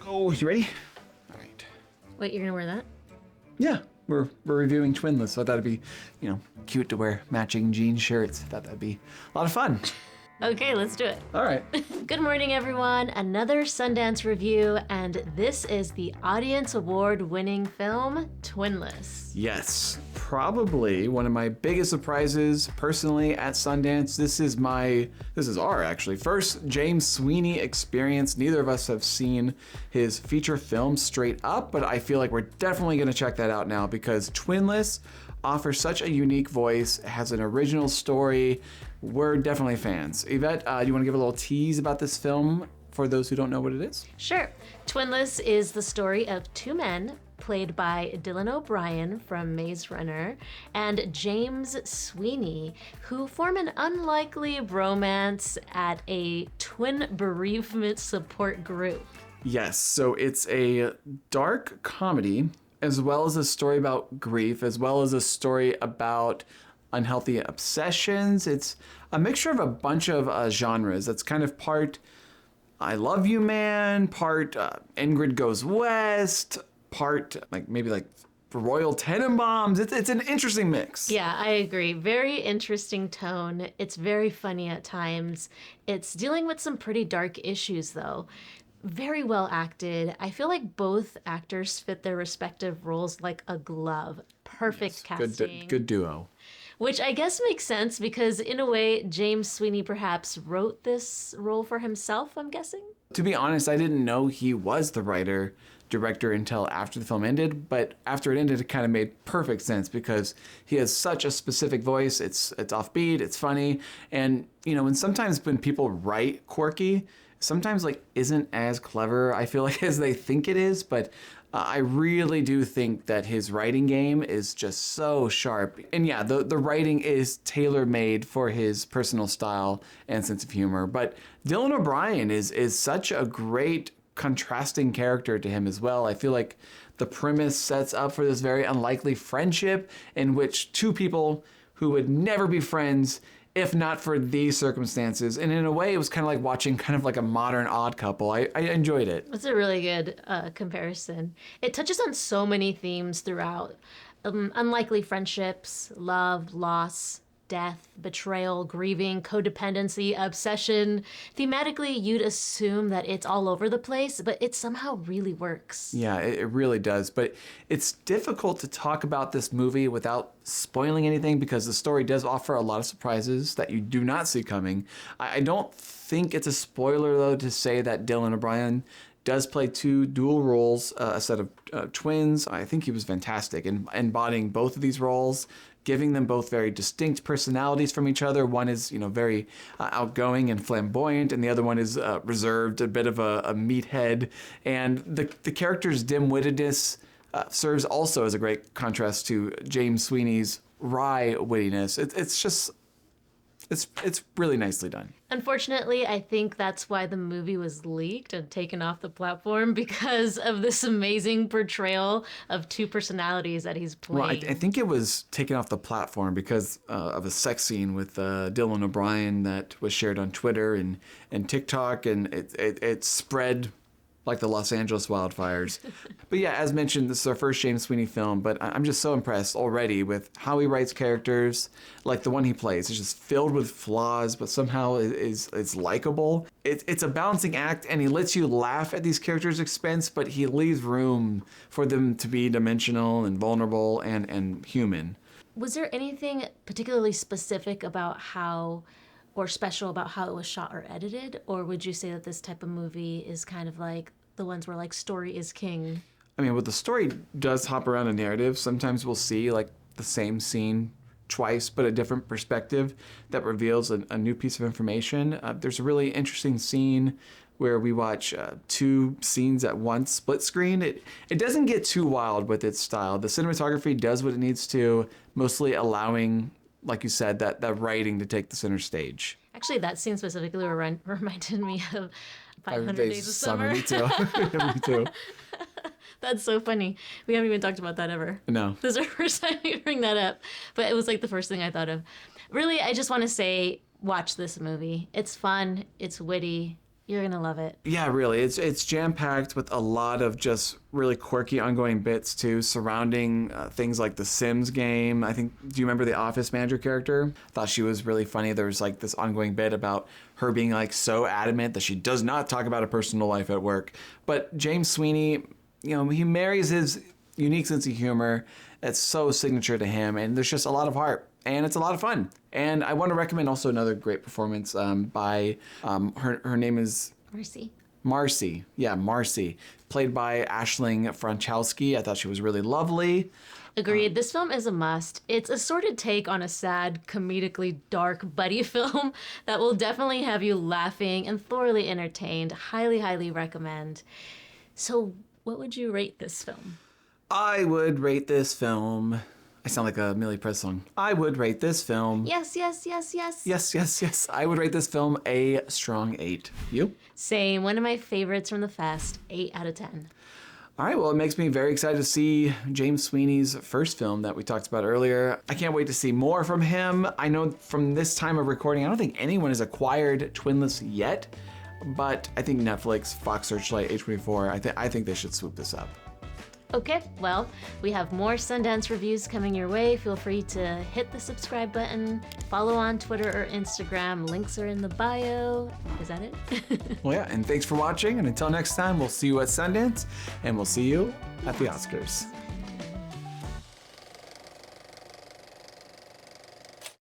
So, you ready? All right. Wait, you're gonna wear that? Yeah, we're reviewing Twinless, so I thought it'd be, cute to wear matching jean shirts. I thought that'd be a lot of fun. Okay, let's do it. All right. Good morning, everyone. Another Sundance review, and this is the Audience Award-winning film, Twinless. Yes, probably one of my biggest surprises personally at Sundance. This is our actually first James Sweeney experience. Neither of us have seen his feature film straight up, but I feel like we're definitely going to check that out now because Twinless offers such a unique voice, has an original story. We're definitely fans. Yvette, do you want to give a little tease about this film for those who don't know what it is? Sure. Twinless is the story of two men played by Dylan O'Brien from Maze Runner and James Sweeney, who form an unlikely bromance at a twin bereavement support group. Yes, so it's a dark comedy as well as a story about grief, as well as a story about unhealthy obsessions. It's a mixture of a bunch of genres. That's kind of part I Love You Man, part Ingrid Goes West, part maybe Royal Tenenbaums. It's an interesting mix. Yeah, I agree. Very interesting tone. It's very funny at times. It's dealing with some pretty dark issues, though. Very well acted. I feel like both actors fit their respective roles like a glove. Perfect casting. Good duo. Which I guess makes sense because in a way, James Sweeney perhaps wrote this role for himself, I'm guessing? To be honest, I didn't know he was the writer, director until after the film ended, but after it ended, it kind of made perfect sense because he has such a specific voice. It's offbeat, it's funny, and when sometimes when people write quirky, sometimes isn't as clever, I feel like, as they think it is, but I really do think that his writing game is just so sharp. And yeah, the writing is tailor-made for his personal style and sense of humor. But Dylan O'Brien is such a great contrasting character to him as well. I feel like the premise sets up for this very unlikely friendship in which two people who would never be friends if not for these circumstances. And in a way, it was kind of like watching a modern Odd Couple. I enjoyed it. That's a really good comparison. It touches on so many themes throughout. Unlikely friendships, love, loss, death, betrayal, grieving, codependency, obsession. Thematically, you'd assume that it's all over the place, but it somehow really works. Yeah, it really does. But it's difficult to talk about this movie without spoiling anything because the story does offer a lot of surprises that you do not see coming. I don't think it's a spoiler, though, to say that Dylan O'Brien does play two dual roles, a set of twins. I think he was fantastic in embodying both of these roles, giving them both very distinct personalities from each other. One is, very outgoing and flamboyant, and the other one is reserved, a bit of a meathead. And the character's dim-wittedness serves also as a great contrast to James Sweeney's wry wittiness. It's really nicely done. Unfortunately, I think that's why the movie was leaked and taken off the platform because of this amazing portrayal of two personalities that he's playing. Well, I think it was taken off the platform because of a sex scene with Dylan O'Brien that was shared on Twitter and TikTok, and it spread like the Los Angeles wildfires. But yeah, as mentioned, this is our first James Sweeney film, but I'm just so impressed already with how he writes characters. Like the one he plays is just filled with flaws, but somehow is likable. It's a balancing act, and he lets you laugh at these characters' expense, but he leaves room for them to be dimensional and vulnerable and human. Was there anything particularly specific about or special about how it was shot or edited? Or would you say that this type of movie is kind of like the ones where story is king? I mean, the story does hop around a narrative. Sometimes we'll see the same scene twice, but a different perspective that reveals a new piece of information. There's a really interesting scene where we watch two scenes at once, split screen. It doesn't get too wild with its style. The cinematography does what it needs to, mostly allowing, like you said, that writing to take the center stage. Actually, that scene specifically reminded me of 500 Days of Summer. Me too. Me too. That's so funny. We haven't even talked about that ever. No. This is our first time we bring that up. But it was the first thing I thought of. Really, I just want to say, watch this movie. It's fun. It's witty. You're gonna love it. Yeah, really. It's jam-packed with a lot of just really quirky ongoing bits too, surrounding things like the Sims game. I think, do you remember the office manager character? Thought she was really funny. There was like this ongoing bit about her being like so adamant that she does not talk about her personal life at work. But James Sweeney, he marries his unique sense of humor. It's so signature to him, and there's just a lot of heart, and it's a lot of fun. And I want to recommend also another great performance by her name is Mercy. Marcy. Yeah, Marcy, played by Aisling Frankowski. I thought she was really lovely. Agreed. This film is a must. It's a assorted take on a sad, comedically dark buddy film that will definitely have you laughing and thoroughly entertained. Highly, highly recommend. So, what would you rate this film? I would rate this film. I sound like a Millie Press song. I would rate this film. Yes, yes, yes, yes. Yes, yes, yes. I would rate this film a strong 8. You? Same. One of my favorites from the fest. 8 out of 10. All right, well, it makes me very excited to see James Sweeney's first film that we talked about earlier. I can't wait to see more from him. I know from this time of recording, I don't think anyone has acquired Twinless yet, but I think Netflix, Fox Searchlight, A24, I think they should swoop this up. Okay, well, we have more Sundance reviews coming your way. Feel free to hit the subscribe button, follow on Twitter or Instagram. Links are in the bio. Is that it? Well, yeah, and thanks for watching. And until next time, we'll see you at Sundance, and we'll see you at the Oscars.